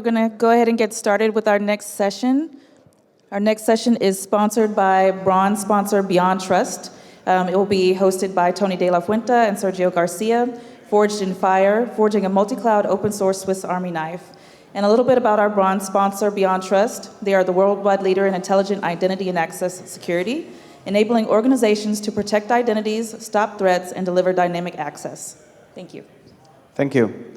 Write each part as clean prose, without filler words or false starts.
we're going to go ahead and get started with our next session. Our next session is sponsored by bronze sponsor Beyond Trust. It will be hosted by Toni de la Fuente and Sergio Garcia, Forged in Fire, forging a multi-cloud open source Swiss Army knife. And a little bit about our bronze sponsor, Beyond Trust. They are the worldwide leader in intelligent identity and access security, enabling organizations to protect identities, stop threats, and deliver dynamic access. Thank you. Thank you.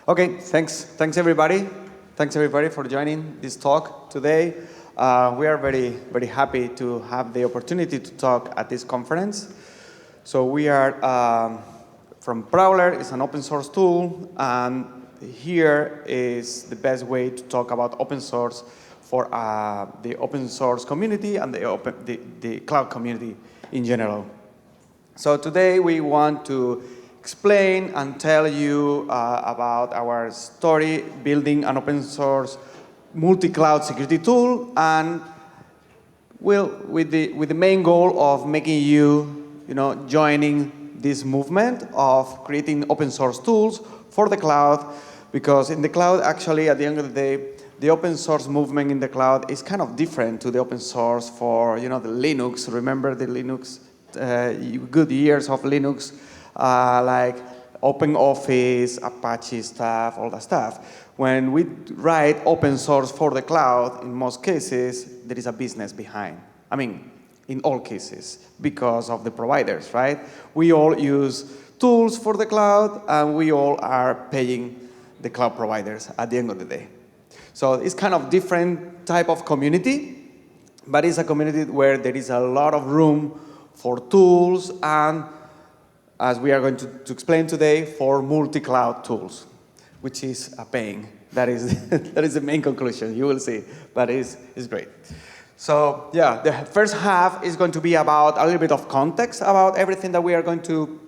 Okay, thanks everybody. Thanks everybody for joining this talk today. We are very happy to have the opportunity to talk at this conference. So we are from Prowler. It's an open source tool, and here is the best way to talk about open source for the open source community and the cloud community in general. So today we want to explain and tell you about our story building an open source multi-cloud security tool, and with the main goal of making you joining this movement of creating open source tools for the cloud, because in the cloud, actually, at the end of the day, the open source movement in the cloud is kind of different to the open source for the Linux. Remember the Linux, good years of Linux, like OpenOffice, Apache stuff, all that stuff. When we write open source for the cloud, in most cases, there is a business behind. I mean, in all cases, because of the providers, right? We all use tools for the cloud, and we all are paying the cloud providers at the end of the day. So it's kind of different type of community, but it's a community where there is a lot of room for tools and, as we are going to explain today, for multi-cloud tools, which is a pain. That is the main conclusion, you will see, but it's great. So yeah, the first half is going to be about a little bit of context about everything that we are going to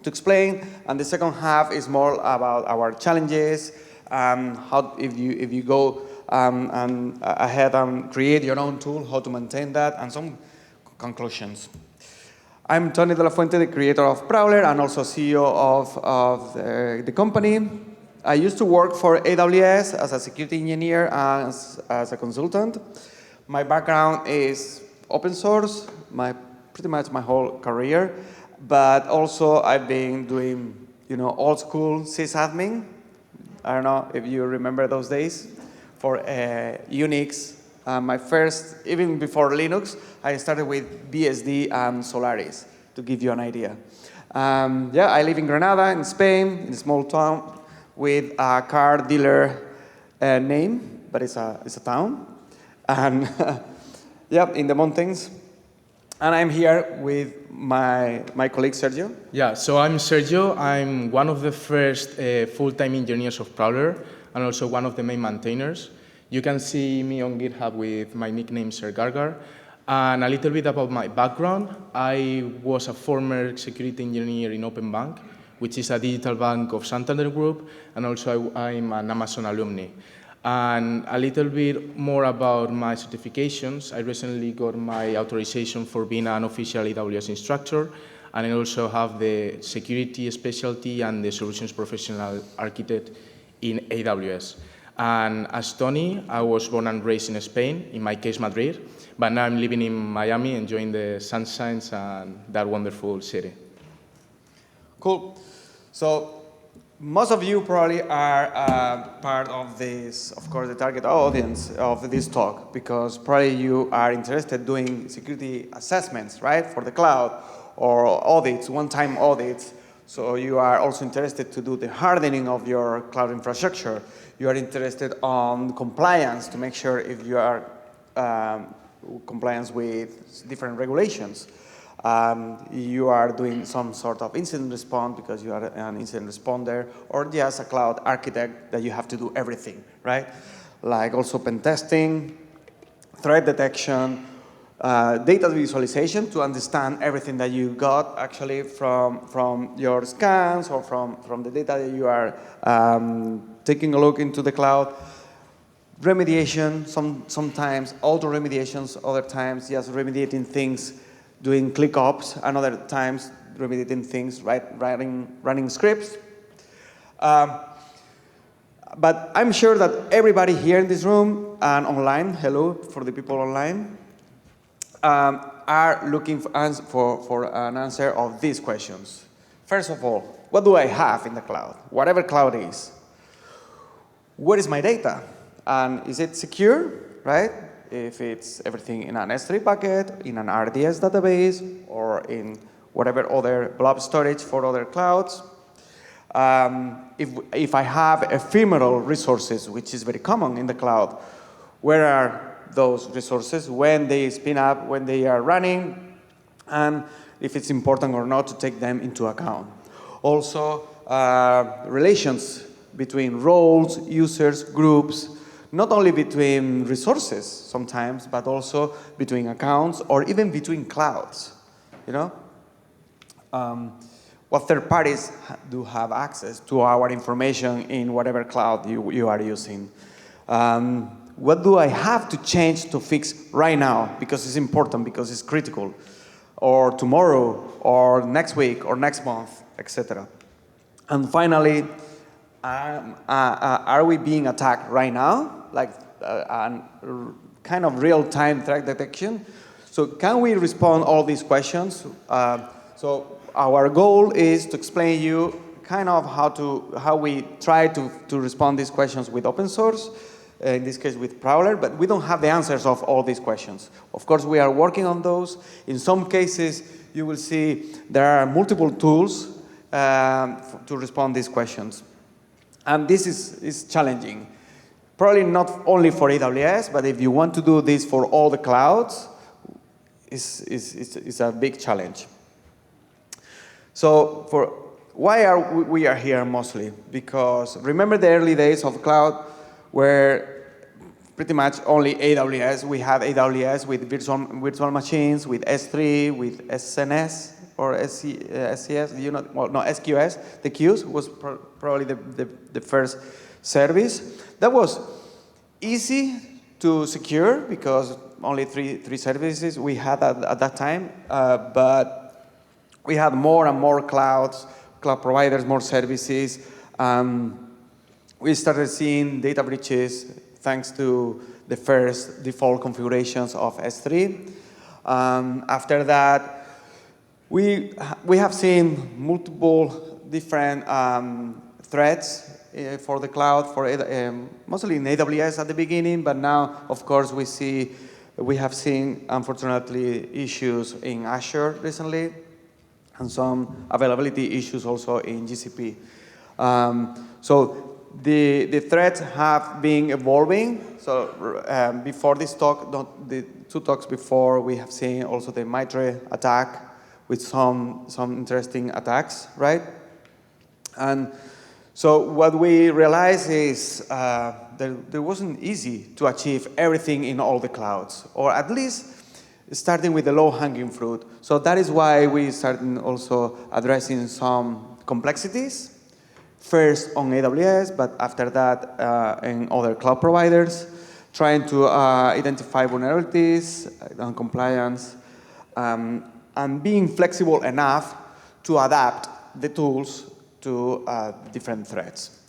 explain, and the second half is more about our challenges, how if you go ahead and create your own tool, how to maintain that, and some conclusions. I'm Toni de la Fuente, the creator of Prowler and also CEO of the company. I used to work for AWS as a security engineer and as a consultant. My background is open source, pretty much my whole career, but also I've been doing old school sysadmin. I don't know if you remember those days for Unix. My first, even before Linux, I started with BSD and Solaris, to give you an idea. Yeah, I live in Granada, in Spain, in a small town with a car dealer name, but it's a town. And yeah, in the mountains. And I'm here with my colleague Sergio. Yeah, so I'm Sergio. I'm one of the first full-time engineers of Prowler, and also one of the main maintainers. You can see me on GitHub with my nickname Ser Gargar. And a little bit about my background. I was a former security engineer in Open Bank, which is a digital bank of Santander Group, and also I'm an Amazon alumni. And a little bit more about my certifications. I recently got my authorization for being an official AWS instructor, and I also have the security specialty and the solutions professional architect in AWS. And as Toni, I was born and raised in Spain, in my case Madrid, but now I'm living in Miami, enjoying the sunshines and that wonderful city. Cool. So most of you probably are part of this, of course, the target audience of this talk, because probably you are interested in doing security assessments, right, for the cloud, or audits, one-time audits. So you are also interested to do the hardening of your cloud infrastructure. You are interested on compliance to make sure if you are compliance with different regulations. You are doing some sort of incident response because you are an incident responder, or just a cloud architect that you have to do everything, right? Like also pen testing, threat detection, data visualization to understand everything that you got actually from your scans or from the data that you are taking a look into the cloud. Remediation, sometimes auto remediations, other times just remediating things, doing ClickOps, and other times remediating things, right? Running scripts. But I'm sure that everybody here in this room and online, hello for the people online, are looking for an answer of these questions. First of all, what do I have in the cloud? Whatever cloud is. Where is my data? And is it secure, right? If it's everything in an S3 bucket, in an RDS database, or in whatever other blob storage for other clouds. If I have ephemeral resources, which is very common in the cloud, where are those resources, when they spin up, when they are running, and if it's important or not to take them into account. Also, relations between roles, users, groups, not only between resources sometimes, but also between accounts or even between clouds, you know? What third parties do have access to our information in whatever cloud you are using? What do I have to change to fix right now because it's important, because it's critical, or tomorrow, or next week, or next month, etc. And finally, are we being attacked right now? Like kind of real-time threat detection. So can we respond all these questions? So our goal is to explain you kind of how we try to respond these questions with open source, in this case with Prowler, but we don't have the answers of all these questions. Of course, we are working on those. In some cases, you will see there are multiple tools to respond these questions. And this is challenging. Probably not only for AWS, but if you want to do this for all the clouds, it's a big challenge. So why are we are here mostly? Because remember the early days of cloud where pretty much only AWS, we had AWS with virtual machines, with S3, with SNS, or SCS, you know, well, no, SQS, the queues was probably the first service. That was easy to secure because only three services we had at that time, but we had more and more cloud providers, more services. We started seeing data breaches thanks to the first default configurations of S3. After that, we have seen multiple different threats for the cloud, mostly in AWS at the beginning, but now, of course, we have seen, unfortunately, issues in Azure recently, and some availability issues also in GCP. So the threats have been evolving. So before this talk, the two talks before, we have seen also the Mitre attack with some interesting attacks, right? And so what we realized is there wasn't easy to achieve everything in all the clouds, or at least starting with the low-hanging fruit. So that is why we started also addressing some complexities, first on AWS, but after that in other cloud providers, trying to identify vulnerabilities and compliance, and being flexible enough to adapt the tools to different threats.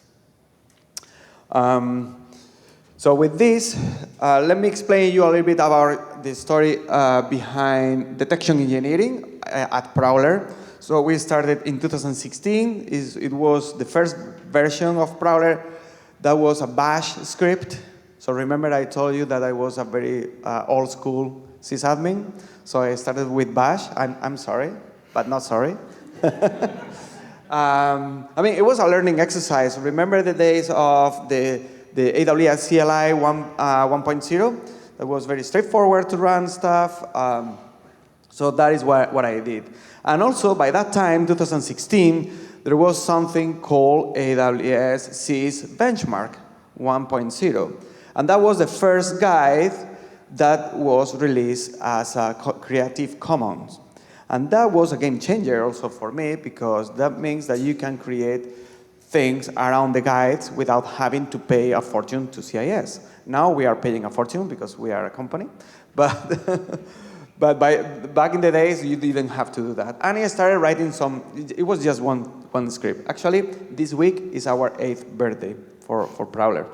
So with this, let me explain you a little bit about the story behind detection engineering at Prowler. So we started in 2016. It was the first version of Prowler that was a bash script. So remember I told you that I was a very old school sysadmin. So I started with bash. I'm sorry, but not sorry. I mean, it was a learning exercise. Remember the days of the AWS CLI 1.0? That was very straightforward to run stuff. So that is what I did. And also, by that time, 2016, there was something called AWS SIS Benchmark 1.0. And that was the first guide that was released as a Creative Commons. And that was a game changer also for me, because that means that you can create things around the guides without having to pay a fortune to CIS. Now we are paying a fortune because we are a company, but back in the days, you didn't have to do that. And I started writing it was just one one script. Actually, this week is our 8th birthday for Prowler.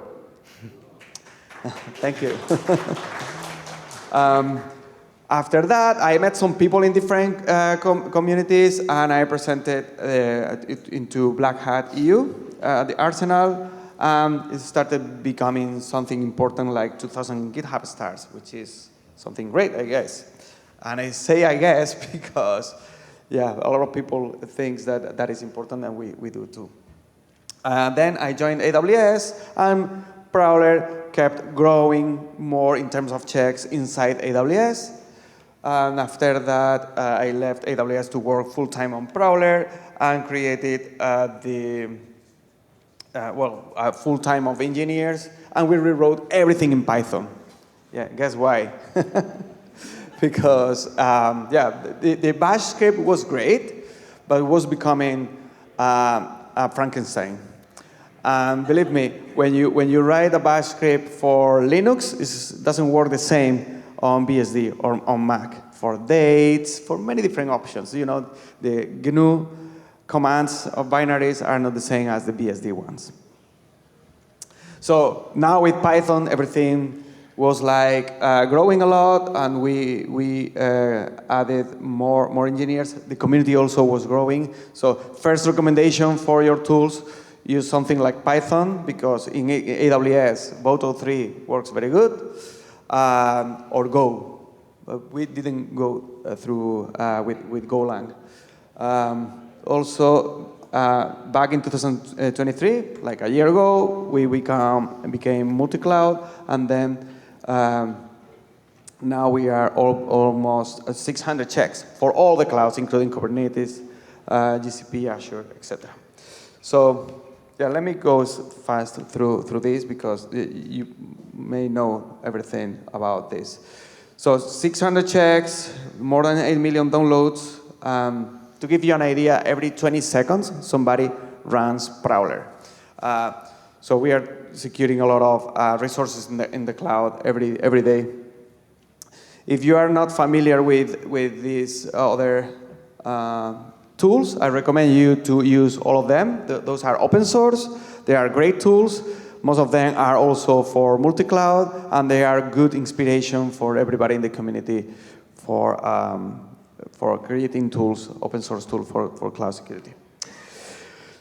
Thank you. After that, I met some people in different communities, and I presented it into BlackHat EU, the Arsenal. It started becoming something important, like 2,000 GitHub stars, which is something great, I guess. And I say I guess because, yeah, a lot of people think that that is important, and we do too. Then I joined AWS, and Prowler kept growing more in terms of checks inside AWS. And after that, I left AWS to work full-time on Prowler and created a full-time of engineers, and we rewrote everything in Python. Yeah, guess why? Because, the bash script was great, but it was becoming a Frankenstein. And believe me, when you write a bash script for Linux, it doesn't work the same on BSD or on Mac, for dates, for many different options. You know, the GNU commands of binaries are not the same as the BSD ones. So now with Python, everything was like growing a lot, and we added more engineers. The community also was growing. So first recommendation for your tools, use something like Python, because in AWS, both 3 works very good, or Go. But we didn't go through with Golang. Also, back in 2023, like a year ago, we became multi-cloud, and then now we are almost 600 checks for all the clouds, including Kubernetes, GCP, Azure, etc. So, yeah, let me go fast through this, because you may know everything about this. So 600 checks, more than 8 million downloads. To give you an idea, every 20 seconds, somebody runs Prowler. So we are securing a lot of resources in the cloud every day. If you are not familiar with these other tools, I recommend you to use all of them. Those are open source. They are great tools. Most of them are also for multi-cloud, and they are good inspiration for everybody in the community for creating tools, open source tools for cloud security.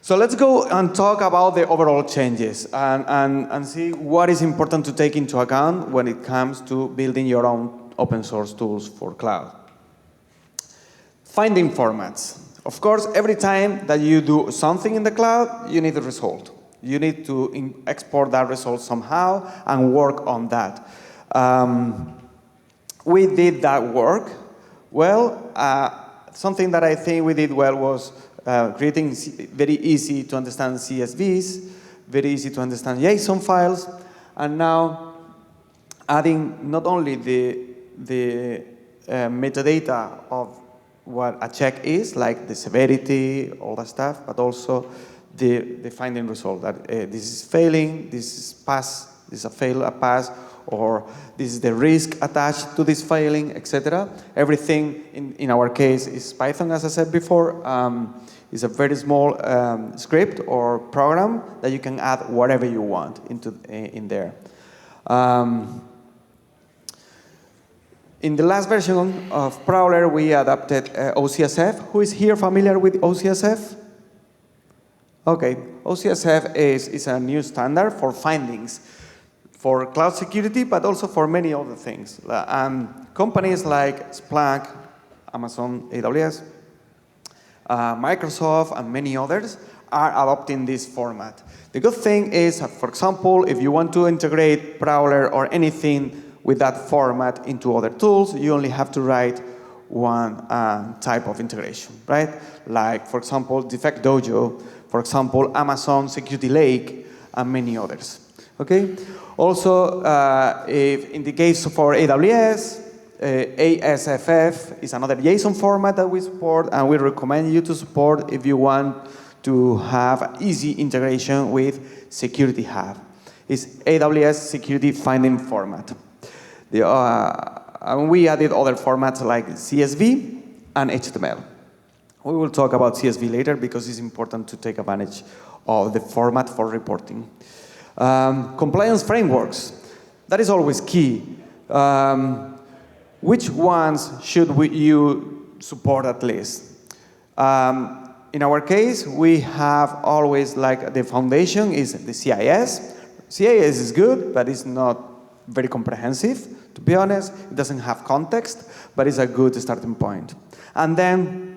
So let's go and talk about the overall changes and see what is important to take into account when it comes to building your own open source tools for cloud. Finding formats. Of course, every time that you do something in the cloud, you need a result. You need to export that result somehow and work on that. We did that work. Well, something that I think we did well was creating very easy to understand CSVs, very easy to understand JSON files, and now adding not only the metadata of what a check is, like the severity, all that stuff, but also the finding result that this is failing, this is pass, this is a fail, a pass, or this is the risk attached to this failing, etc. Everything in our case is Python, as I said before. It's a very small script or program that you can add whatever you want in there. In the last version of Prowler, we adapted OCSF. Who is here familiar with OCSF? Okay, OCSF is a new standard for findings for cloud security, but also for many other things. Companies like Splunk, Amazon, AWS, Microsoft, and many others are adopting this format. The good thing is, for example, if you want to integrate Prowler or anything with that format into other tools, you only have to write one type of integration, right? Like, for example, Defect Dojo, for example, Amazon Security Lake, and many others, okay? Also, if in the case for AWS, ASFF is another JSON format that we support, and we recommend you to support if you want to have easy integration with Security Hub. It's AWS Security Finding Format. And we added other formats like CSV and HTML. We will talk about CSV later because it's important to take advantage of the format for reporting. Compliance frameworks, that is always key. Which ones should you support at least? In our case, we have always like the foundation is the CIS. CIS is good, but it's not very comprehensive, to be honest. It doesn't have context, but it's a good starting point. And then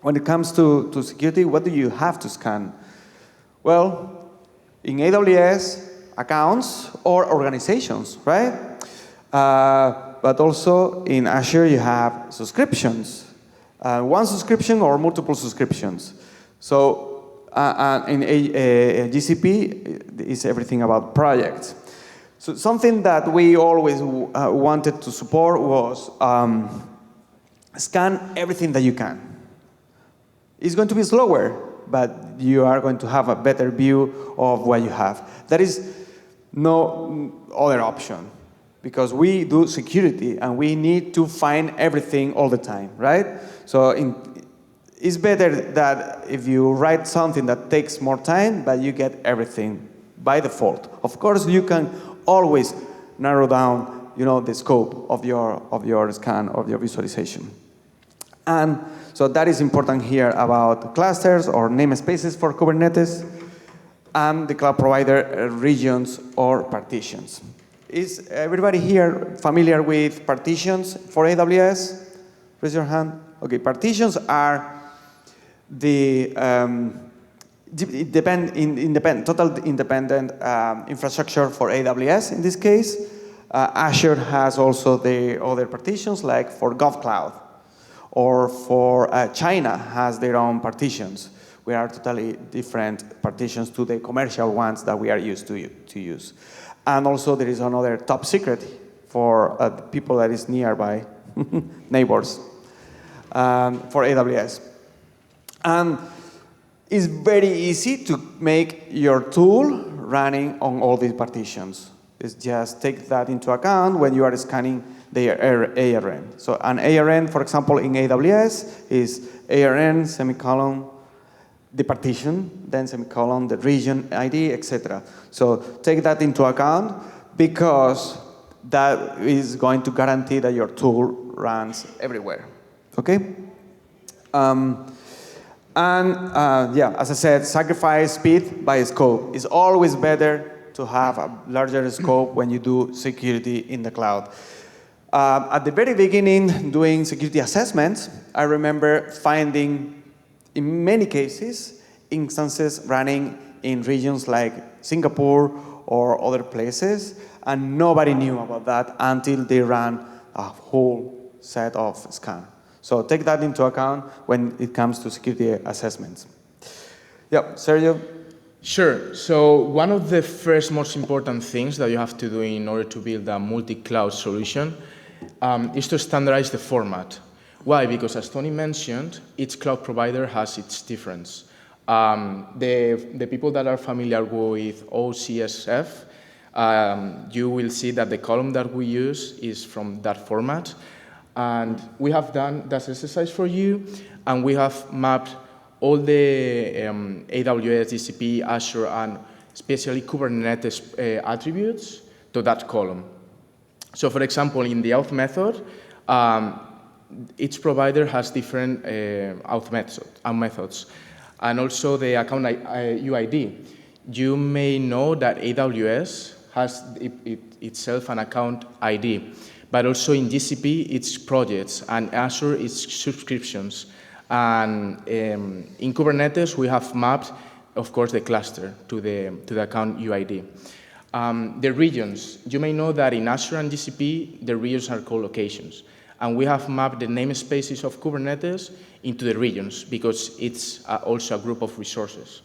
when it comes to security, what do you have to scan? Well, in AWS, accounts or organizations, right? But also in Azure, you have subscriptions. One subscription or multiple subscriptions. So in GCP, is everything about projects. So something that we always wanted to support was scan everything that you can. It's going to be slower, but you are going to have a better view of what you have. There is no other option, because we do security and we need to find everything all the time, right? So it's better that if you write something that takes more time, but you get everything by default. Of course, you can always narrow down, the scope of your scan, of your visualization. And so that is important here about clusters or namespaces for Kubernetes and the cloud provider regions or partitions. Is everybody here familiar with partitions for AWS? Raise your hand. Okay, partitions are the total independent infrastructure for AWS in this case. Azure has also the other partitions, like for GovCloud, or for China has their own partitions. We are totally different partitions to the commercial ones that we are used to use. And also there is another top secret for people that is nearby, neighbors, for AWS. And it's very easy to make your tool running on all these partitions. It's just take that into account when you are scanning the ARN. So an ARN, for example, in AWS is ARN, semicolon, the partition, then semicolon, the region ID, etc. So take that into account because that is going to guarantee that your tool runs everywhere, okay? Yeah, as I said, sacrifice speed by scope. It's always better to have a larger scope when you do security in the cloud. At the very beginning, doing security assessments, I remember finding, in many cases, instances running in regions like Singapore or other places, and nobody knew about that until they ran a whole set of scans. So take that into account when it comes to security assessments. Yeah, Sergio? Sure. So one of the first most important things that you have to do in order to build a multi-cloud solution is to standardize the format. Why? Because as Toni mentioned, each cloud provider has its difference. The people that are familiar with OCSF, you will see that the column that we use is from that format. And we have done that exercise for you, and we have mapped all the AWS, GCP, Azure, and especially Kubernetes attributes to that column. So for example, in the auth method, each provider has different auth methods. And also the account UID. You may know that AWS has itself an account ID. But also in GCP, it's projects, and Azure, it's subscriptions. And in Kubernetes, we have mapped, of course, the cluster to the account UID. The regions, you may know that in Azure and GCP, the regions are called locations. And we have mapped the namespaces of Kubernetes into the regions, because it's also a group of resources.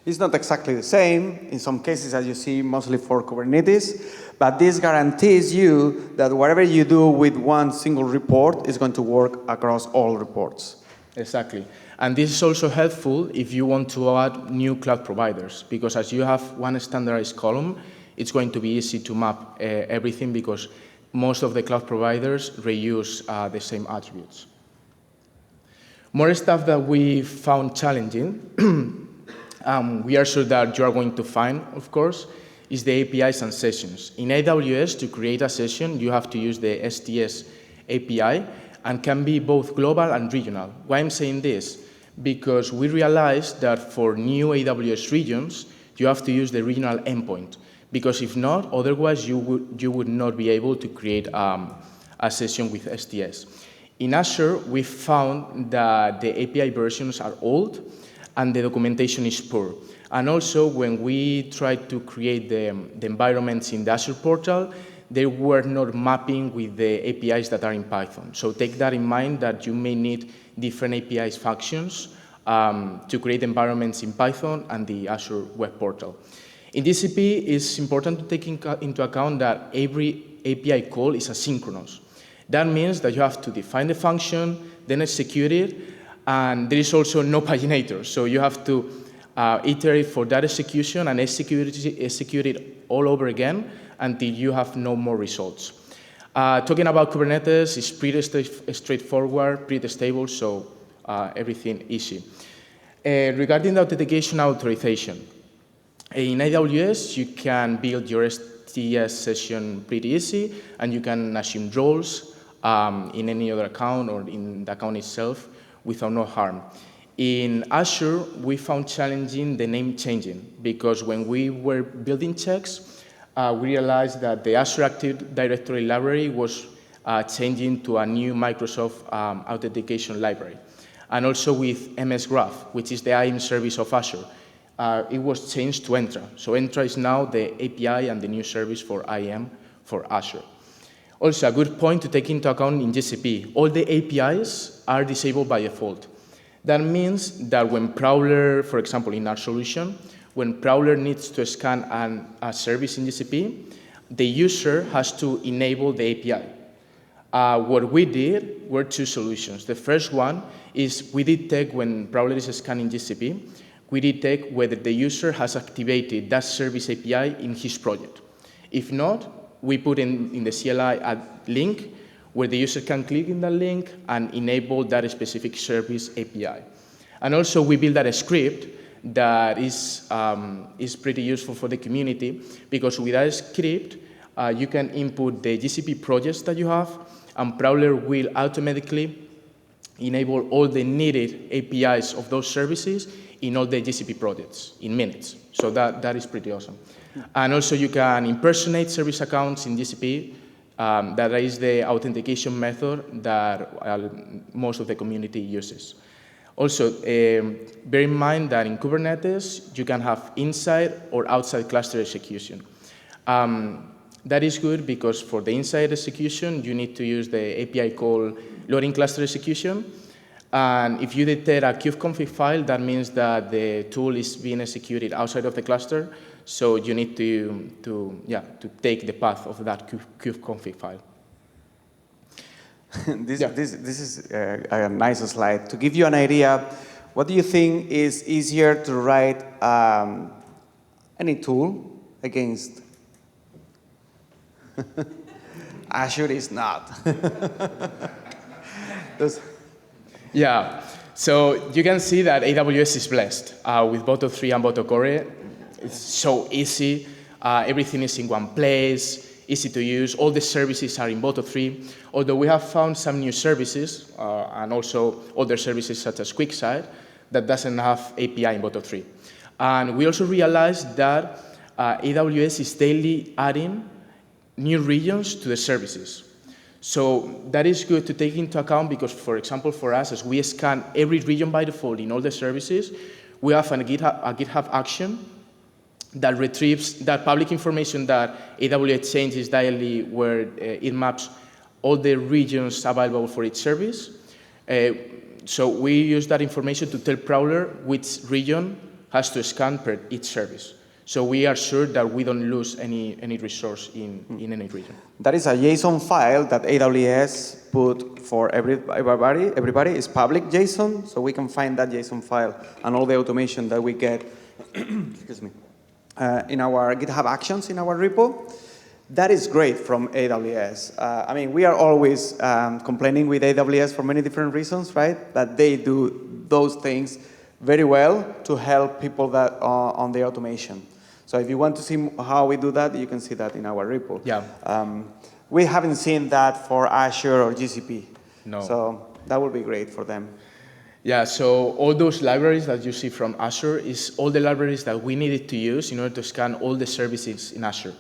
It's not exactly the same. In some cases, as you see, mostly for Kubernetes. But this guarantees you that whatever you do with one single report is going to work across all reports. Exactly. And this is also helpful if you want to add new cloud providers, because as you have one standardized column, it's going to be easy to map everything, because most of the cloud providers reuse the same attributes. More stuff that we found challenging, we are sure that you are going to find, of course, is the APIs and sessions. In AWS, to create a session, you have to use the STS API and can be both global and regional. Why I'm saying this? Because we realized that for new AWS regions, you have to use the regional endpoint. Because if not, otherwise you would not be able to create a session with STS. In Azure, we found that the API versions are old and the documentation is poor. And also, when we tried to create the environments in the Azure portal, they were not mapping with the APIs that are in Python. So take that in mind that you may need different APIs functions to create environments in Python and the Azure web portal. In GCP, it's important to take into account that every API call is asynchronous. That means that you have to define the function, then execute it, and there is also no paginator. So you have to iterate for that execution and execute it all over again until you have no more results. Talking about Kubernetes, it's pretty straightforward, pretty stable, so everything easy. Regarding the authentication authorization, in AWS, you can build your STS session pretty easy, and you can assume roles in any other account or in the account itself without no harm. In Azure, we found challenging the name changing, because when we were building checks, we realized that the Azure Active Directory library was changing to a new Microsoft authentication library. And also with MS Graph, which is the IAM service of Azure, it was changed to Entra. So Entra is now the API and the new service for IAM for Azure. Also, a good point to take into account in GCP, all the APIs are disabled by default. That means that when Prowler, for example, in our solution, when Prowler needs to scan a service in GCP, the user has to enable the API. What we did were two solutions. The first one is we detect when Prowler is scanning GCP, we detect whether the user has activated that service API in his project. If not, we put in the CLI a link where the user can click in that link and enable that specific service API. And also, we built that script that is pretty useful for the community, because with that script, you can input the GCP projects that you have, and Prowler will automatically enable all the needed APIs of those services in all the GCP projects in minutes. So that is pretty awesome. And also, you can impersonate service accounts in GCP. That is the authentication method that most of the community uses. Also, bear in mind that in Kubernetes, you can have inside or outside cluster execution. That is good because for the inside execution, you need to use the API call loading cluster execution. And if you detect a kubeconfig file, that means that the tool is being executed outside of the cluster. So you need to take the path of that kubeconfig file. This is a nice slide. To give you an idea, what do you think is easier to write any tool against? Azure is not. Yeah, so you can see that AWS is blessed with Boto 3 and Boto Core. It's so easy. Everything is in one place, easy to use. All the services are in Boto 3. Although we have found some new services and also other services such as QuickSight that doesn't have API in Boto 3. And we also realized that AWS is daily adding new regions to the services. So that is good to take into account because, for example, for us, as we scan every region by default in all the services, we have a GitHub action that retrieves that public information that AWS changes daily where it maps all the regions available for each service. So we use that information to tell Prowler which region has to scan per each service. So we are sure that we don't lose any resource in any region. That is a JSON file that AWS put for everybody. Everybody is public JSON, so we can find that JSON file and all the automation that we get excuse me, in our GitHub Actions in our repo. That is great from AWS. I mean, we are always complaining with AWS for many different reasons, right? But they do those things very well to help people that on their automation. So if you want to see how we do that, you can see that in our repo. Yeah. We haven't seen that for Azure or GCP. No. So that would be great for them. Yeah, so all those libraries that you see from Azure is all the libraries that we needed to use in order to scan all the services in Azure.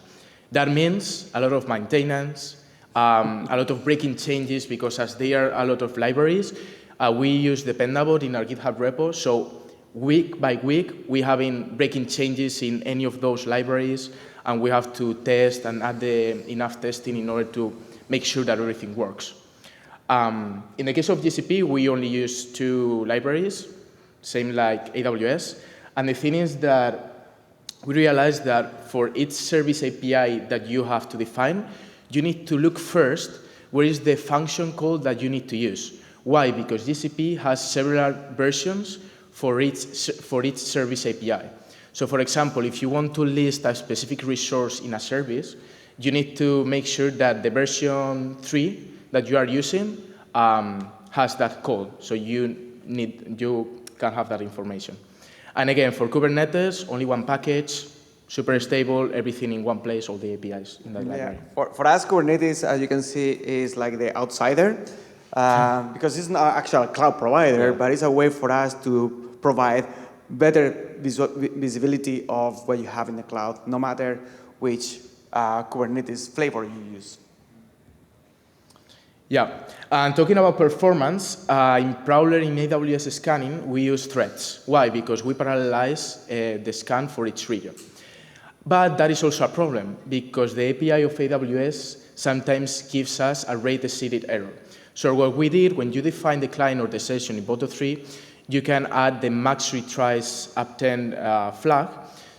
That means a lot of maintenance, a lot of breaking changes, because as there are a lot of libraries, we use Dependable in our GitHub repo. So week by week, we have been breaking changes in any of those libraries, and we have to test and add enough testing in order to make sure that everything works. In the case of GCP, we only use 2 libraries, same like AWS. And the thing is that we realized that for each service API that you have to define, you need to look first where is the function call that you need to use. Why? Because GCP has several versions for each service API. So for example, if you want to list a specific resource in a service, you need to make sure that the version 3 that you are using has that call. So you can have that information. And again, for Kubernetes, only one package, super stable, everything in one place, all the APIs in that library. For us, Kubernetes, as you can see, is like the outsider, because it's not actually a cloud provider, but it's a way for us to provide better visibility of what you have in the cloud, no matter which Kubernetes flavor you use. Yeah, and talking about performance, in Prowler in AWS scanning, we use threads. Why? Because we parallelize the scan for each region. But that is also a problem, because the API of AWS sometimes gives us a rate exceeded error. So what we did, when you define the client or the session in Boto 3, you can add the max retries up 10 flag.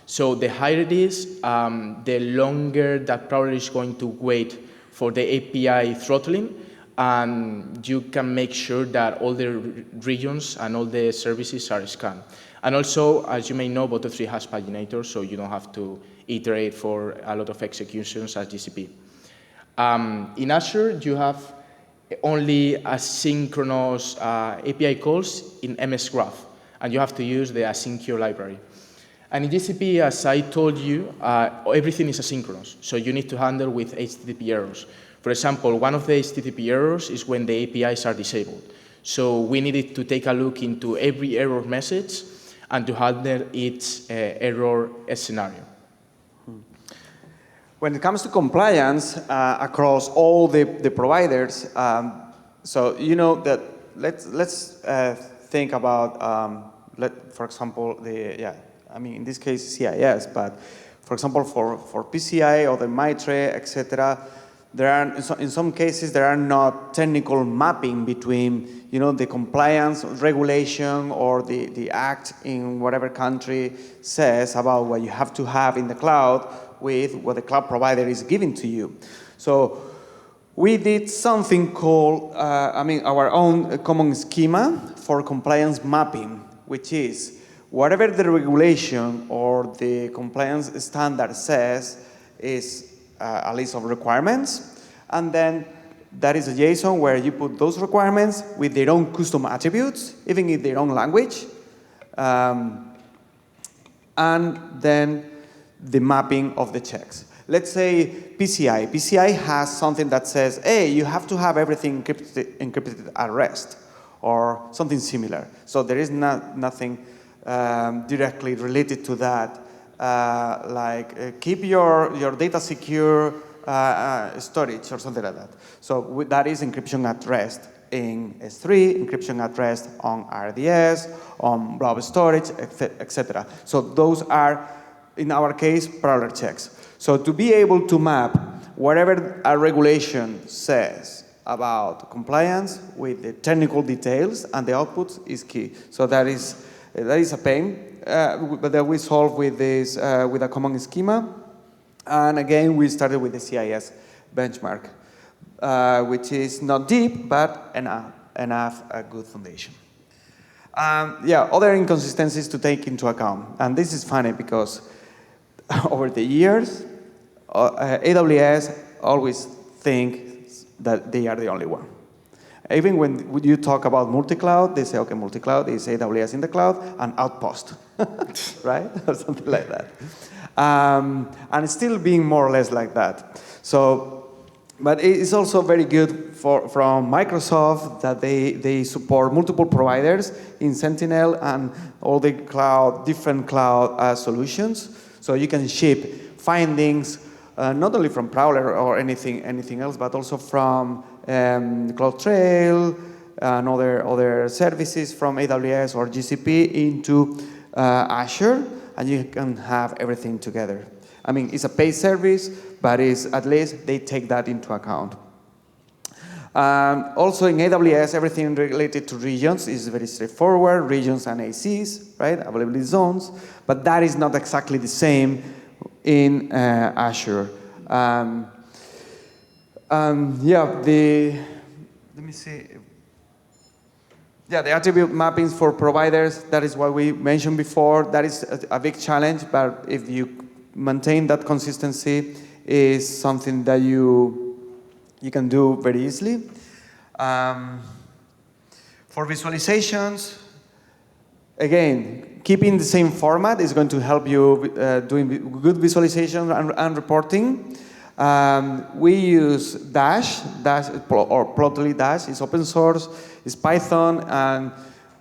So the higher it is, the longer that Prowler is going to wait for the API throttling, and you can make sure that all the regions and all the services are scanned. And also, as you may know, Boto 3 has paginators, so you don't have to iterate for a lot of executions as GCP. In Azure, you have only asynchronous API calls in MS Graph, and you have to use the asyncio library. And in GCP, as I told you, everything is asynchronous, so you need to handle with HTTP errors. For example, one of the HTTP errors is when the APIs are disabled. So we needed to take a look into every error message and to handle its error scenario. When it comes to compliance across all the providers, so you know that let's think about, for example, in this case CIS, but for example for PCI or the Mitre, etc. There are, in some cases, there are not technical mapping between, the compliance regulation or the act in whatever country says about what you have to have in the cloud with what the cloud provider is giving to you. So we did something called, our own common schema for compliance mapping, which is whatever the regulation or the compliance standard says is a list of requirements, and then that is a JSON where you put those requirements with their own custom attributes, even in their own language, and then the mapping of the checks. Let's say PCI. PCI has something that says, hey, you have to have everything encrypted at rest, or something similar. So there is nothing directly related to that. Keep your data secure storage or something like that. So that is encryption at rest in S3, encryption at rest on RDS, on blob storage, etc. So those are, in our case, Prowler checks. So to be able to map whatever a regulation says about compliance with the technical details and the outputs is key. So that is a pain. But that we solve with this with a common schema, and again we started with the CIS benchmark, which is not deep but enough a good foundation. Other inconsistencies to take into account, and this is funny because over the years, AWS always thinks that they are the only one. Even when you talk about multi-cloud, they say, okay, multi-cloud is AWS in the cloud and Outpost, right? Or something like that. And it's still being more or less like that. So, but it's also very good from Microsoft that they support multiple providers in Sentinel and all the different cloud solutions. So you can ship findings not only from Prowler or anything else, but also from CloudTrail and other services from AWS or GCP into Azure, and you can have everything together. I mean, it's a paid service, but at least they take that into account. Also in AWS, everything related to regions is very straightforward, regions and ACs, right, availability zones, but that is not exactly the same in Azure. Let me see. Yeah, the attribute mappings for providers, that is what we mentioned before. That is a big challenge, but if you maintain that consistency, is something that you can do very easily. For visualizations, again, keeping the same format is going to help you doing good visualization and reporting. We use Dash or Plotly Dash. It's open source, it's Python, and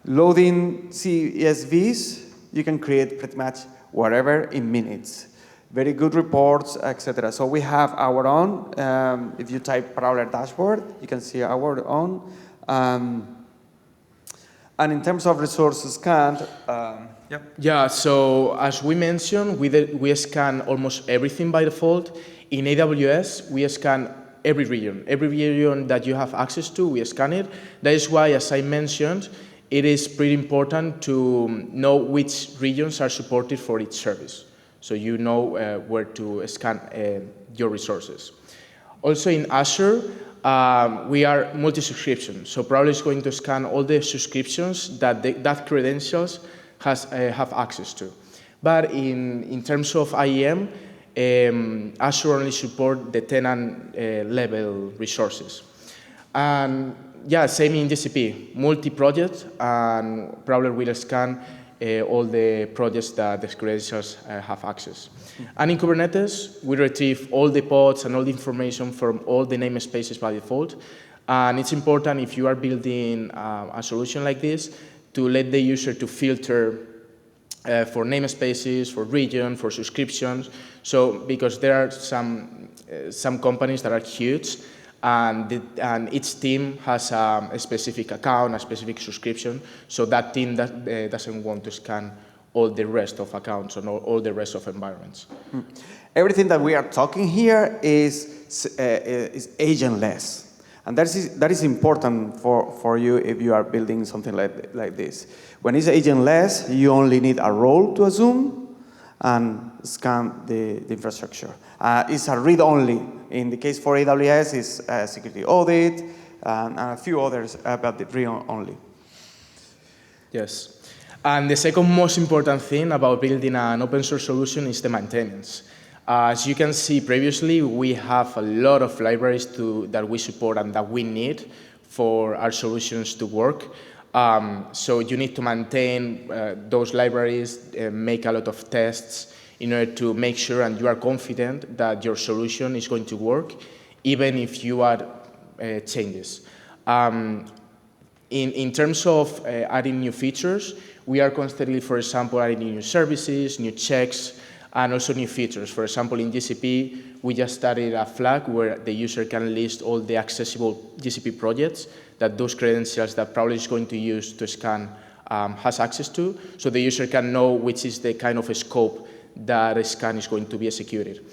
loading CSVs, you can create pretty much whatever in minutes. Very good reports, etc. So we have our own. If you type Prowler dashboard, you can see our own. And in terms of resources scanned, Yeah, so as we mentioned, we scan almost everything by default. In AWS, we scan every region. Every region that you have access to, we scan it. That is why, as I mentioned, it is pretty important to know which regions are supported for each service. So you know where to scan your resources. Also in Azure, we are multi-subscription. So Prowler is going to scan all the subscriptions that credentials have access to. But in terms of IAM, Azure only support the tenant level resources. And yeah, same in GCP, multi-project, and Prowler will scan all the projects that the credentials have access. And in Kubernetes, we retrieve all the pods and all the information from all the namespaces by default. And it's important if you are building a solution like this to let the user to filter for namespaces, for region, for subscriptions. So because there are some companies that are huge, and each team has a specific account, a specific subscription. So that team doesn't want to scan all the rest of accounts and all the rest of environments. Everything that we are talking here is agentless. And that is important for you if you are building something like this. When it's agentless, you only need a role to assume and scan the infrastructure. It's a read-only. In the case for AWS, it's a security audit and a few others, but the read-only. Yes. And the second most important thing about building an open source solution is the maintenance. As you can see previously, we have a lot of libraries that we support and that we need for our solutions to work. So you need to maintain those libraries, make a lot of tests in order to make sure and you are confident that your solution is going to work, even if you add changes. In terms of adding new features, we are constantly, for example, adding new services, new checks, and also new features. For example, in GCP, we just started a flag where the user can list all the accessible GCP projects that those credentials that Prowler is going to use to scan has access to, so the user can know which is the kind of scope that a scan is going to be executed.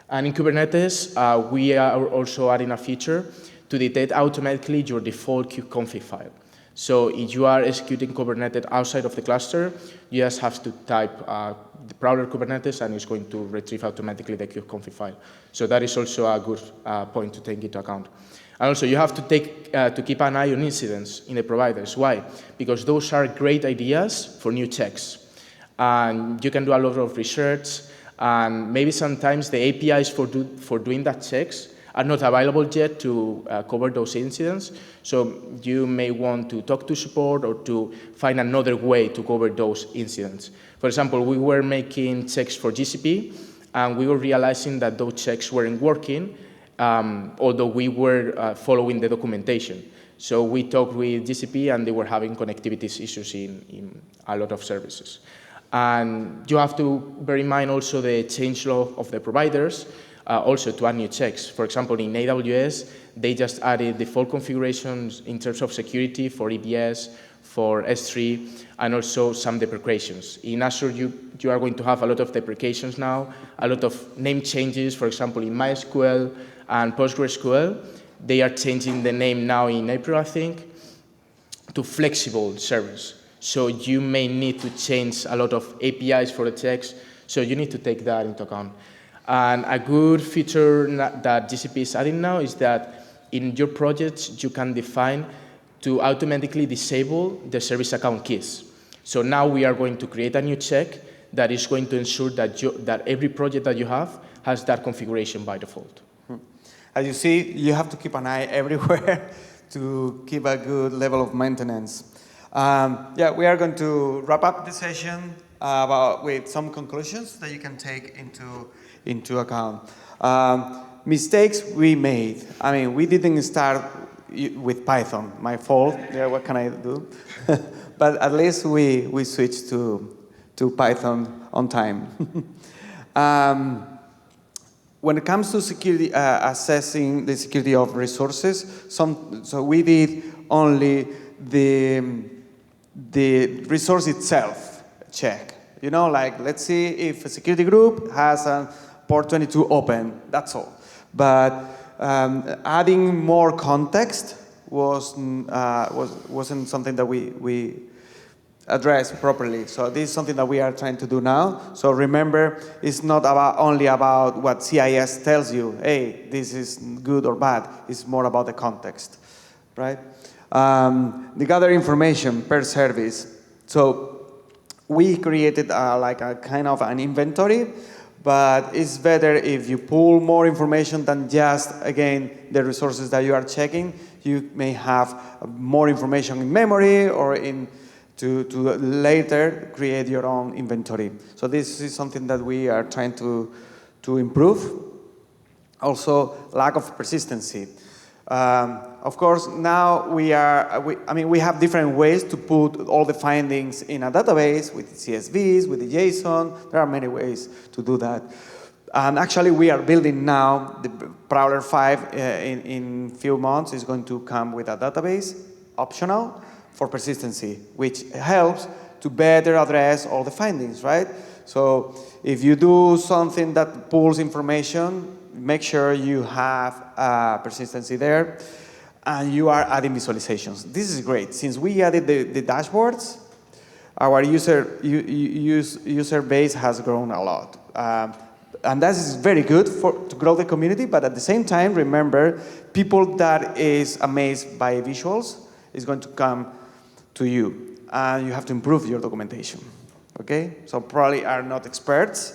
And in Kubernetes, we are also adding a feature to detect automatically your default kubeconfig file. So if you are executing Kubernetes outside of the cluster, you just have to type the Prowler Kubernetes and it's going to retrieve automatically the kubeconfig file. So that is also a good point to take into account. And also you have to keep an eye on incidents in the providers. Why? Because those are great ideas for new checks. And you can do a lot of research And maybe sometimes the APIs for doing that checks are not available yet to cover those incidents. So you may want to talk to support or to find another way to cover those incidents. For example, we were making checks for GCP, and we were realizing that those checks weren't working, although we were following the documentation. So we talked with GCP, and they were having connectivity issues in a lot of services. And you have to bear in mind also the change law of the providers, also to add new checks. For example, in AWS, they just added default configurations in terms of security for EBS, for S3, and also some deprecations. In Azure, you are going to have a lot of deprecations now, a lot of name changes. For example, in MySQL and PostgreSQL, they are changing the name now in April, I think, to flexible servers. So you may need to change a lot of APIs for the checks, so you need to take that into account. And a good feature that GCP is adding now is that in your projects, you can define to automatically disable the service account keys. So now we are going to create a new check that is going to ensure that every project that you have has that configuration by default. As you see, you have to keep an eye everywhere to keep a good level of maintenance. Yeah, we are going to wrap up the session with some conclusions that you can take into account. Mistakes we made. I mean, we didn't start with Python. My fault. Yeah, what can I do? But at least we switched to Python on time. When it comes to security, assessing the security of resources, so we did only the resource itself check. You know, like, let's see if a security group has a port 22 open, that's all. But adding more context wasn't something that we addressed properly. So this is something that we are trying to do now. So remember, it's not only about what CIS tells you, hey, this is good or bad. It's more about the context, right? The gather information per service. So we created like a kind of an inventory, but it's better if you pull more information than just, again, the resources that you are checking. You may have more information in memory or to later create your own inventory. So this is something that we are trying to improve. Also, lack of persistency. Of course, now we have different ways to put all the findings in a database with CSVs, with the JSON. There are many ways to do that. And actually, we are building now the Prowler 5 in few months is going to come with a database, optional, for persistency, which helps to better address all the findings, right? So if you do something that pulls information, make sure you have persistency there, and you are adding visualizations. This is great. Since we added the dashboards, our user base has grown a lot. And that is very good to grow the community, but at the same time, remember, people that is amazed by visuals is going to come to you, and you have to improve your documentation, okay? So probably are not experts,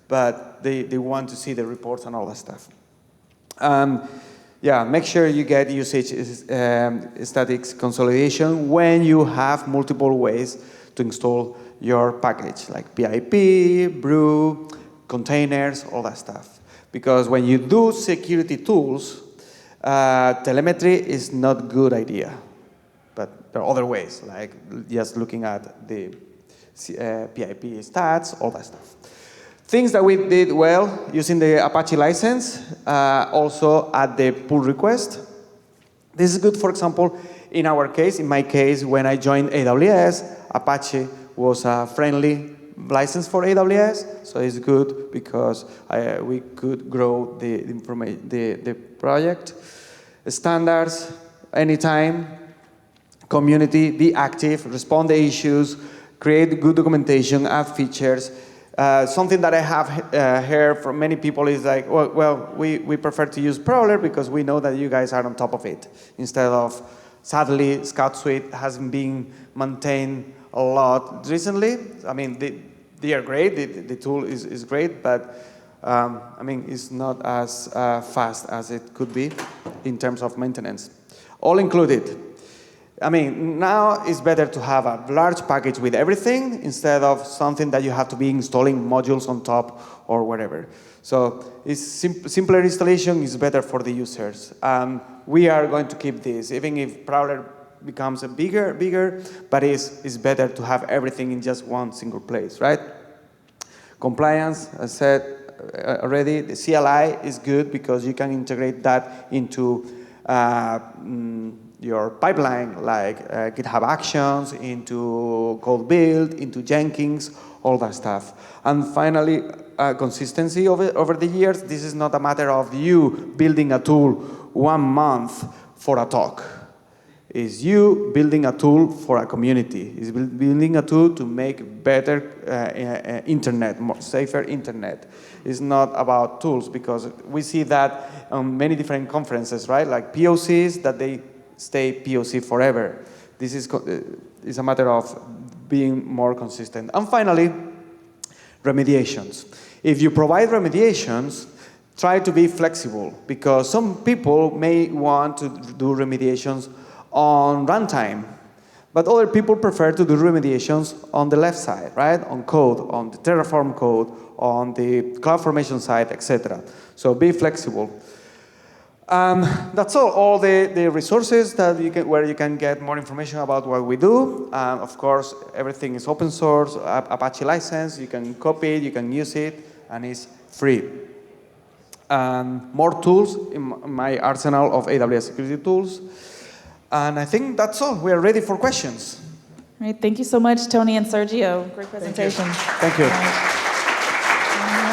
but they want to see the reports and all that stuff. Yeah, make sure you get usage statics consolidation when you have multiple ways to install your package, like PIP, brew, containers, all that stuff. Because when you do security tools, telemetry is not a good idea. But there are other ways, like just looking at the PIP stats, all that stuff. Things that we did well using the Apache license, also at the pull request. This is good, for example, in our case, in my case, when I joined AWS, Apache was a friendly license for AWS, so it's good because we could grow the project. Standards, anytime. Community, be active, respond to issues, create good documentation, add features. Something that I have heard from many people is like, well, we prefer to use Prowler because we know that you guys are on top of it. Instead of, sadly, Scout Suite hasn't been maintained a lot recently. I mean, they are great. The tool is great, but I mean, it's not as fast as it could be in terms of maintenance. All included. I mean, now it's better to have a large package with everything instead of something that you have to be installing modules on top or whatever. So it's simpler installation is better for the users. We are going to keep this, even if Prowler becomes a bigger, but it's better to have everything in just one single place, right? Compliance, as I said already, the CLI is good because you can integrate that into your pipeline, like GitHub Actions, into Code Build, into Jenkins, all that stuff. And finally, consistency over the years. This is not a matter of you building a tool 1 month for a talk. It's you building a tool for a community. It's building a tool to make better internet, more safer internet. It's not about tools, because we see that on many different conferences, right? Like POCs, that they stay POC forever. This is a matter of being more consistent. And finally, remediations. If you provide remediations, try to be flexible, because some people may want to do remediations on runtime, but other people prefer to do remediations on the left side, right? On code, on the Terraform code, on the CloudFormation side, etc. So be flexible. That's all the resources that where you can get more information about what we do. Of course, everything is open source, Apache license. You can copy it, you can use it, and it's free. More tools in my arsenal of AWS Security tools. And I think that's all. We are ready for questions. All right, thank you so much, Toni and Sergio. Great presentation. Thank you. All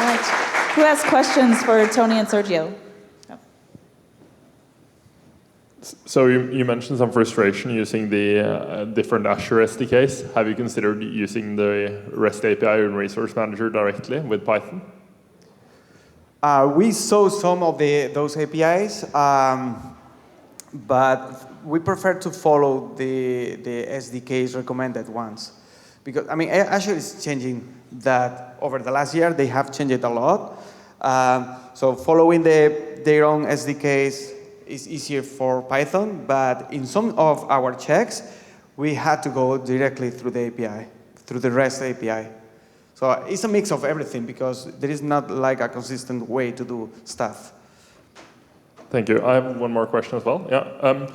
right. Who has questions for Toni and Sergio? So you mentioned some frustration using the different Azure SDKs. Have you considered using the REST API and Resource Manager directly with Python? We saw some of those APIs, but we prefer to follow the SDKs recommended ones. Because, I mean, Azure is changing that over the last year. They have changed it a lot. So following their own SDKs is easier for Python, but in some of our checks, we had to go directly through the API, through the REST API. So it's a mix of everything, because there is not like a consistent way to do stuff. Thank you. I have one more question as well. Yeah.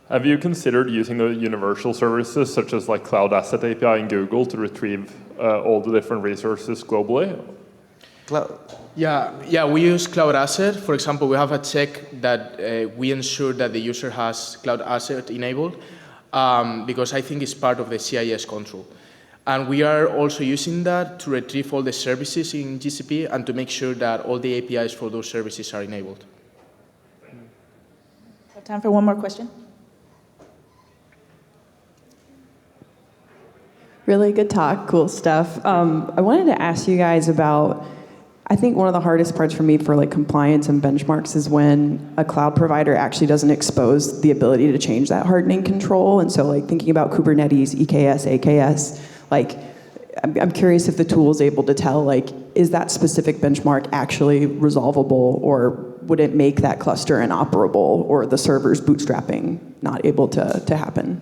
Have you considered using the universal services, such as like Cloud Asset API in Google, to retrieve all the different resources globally? Yeah, we use Cloud Asset. For example, we have a check that we ensure that the user has Cloud Asset enabled, because I think it's part of the CIS control. And we are also using that to retrieve all the services in GCP and to make sure that all the APIs for those services are enabled. Time for one more question. Really good talk, cool stuff. I wanted to ask you guys about, I think one of the hardest parts for me for like compliance and benchmarks is when a cloud provider actually doesn't expose the ability to change that hardening control. And so like thinking about Kubernetes, EKS, AKS, like I'm curious if the tool is able to tell, like, is that specific benchmark actually resolvable, or would it make that cluster inoperable, or the server's bootstrapping not able to happen?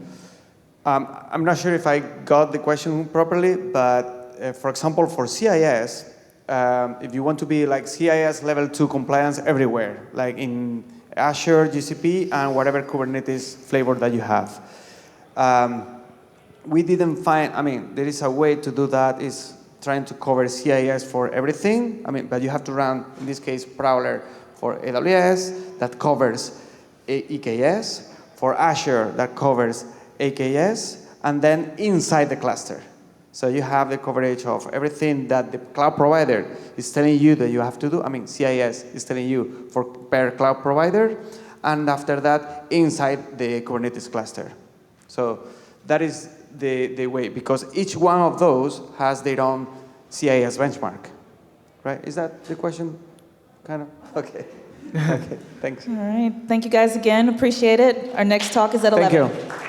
I'm not sure if I got the question properly, but for example, for CIS, if you want to be like CIS level 2 compliance everywhere, like in Azure, GCP, and whatever Kubernetes flavor that you have. We didn't find, I mean, there is a way to do that, is trying to cover CIS for everything. I mean, but you have to run, in this case, Prowler for AWS, that covers EKS, for Azure, that covers AKS, and then inside the cluster. So you have the coverage of everything that the cloud provider is telling you that you have to do. I mean, CIS is telling you for per cloud provider, and after that, inside the Kubernetes cluster. So that is the way, because each one of those has their own CIS benchmark, right? Is that the question? Kind of? Okay. Okay, thanks. All right, thank you guys again, appreciate it. Our next talk is at 11. Thank you.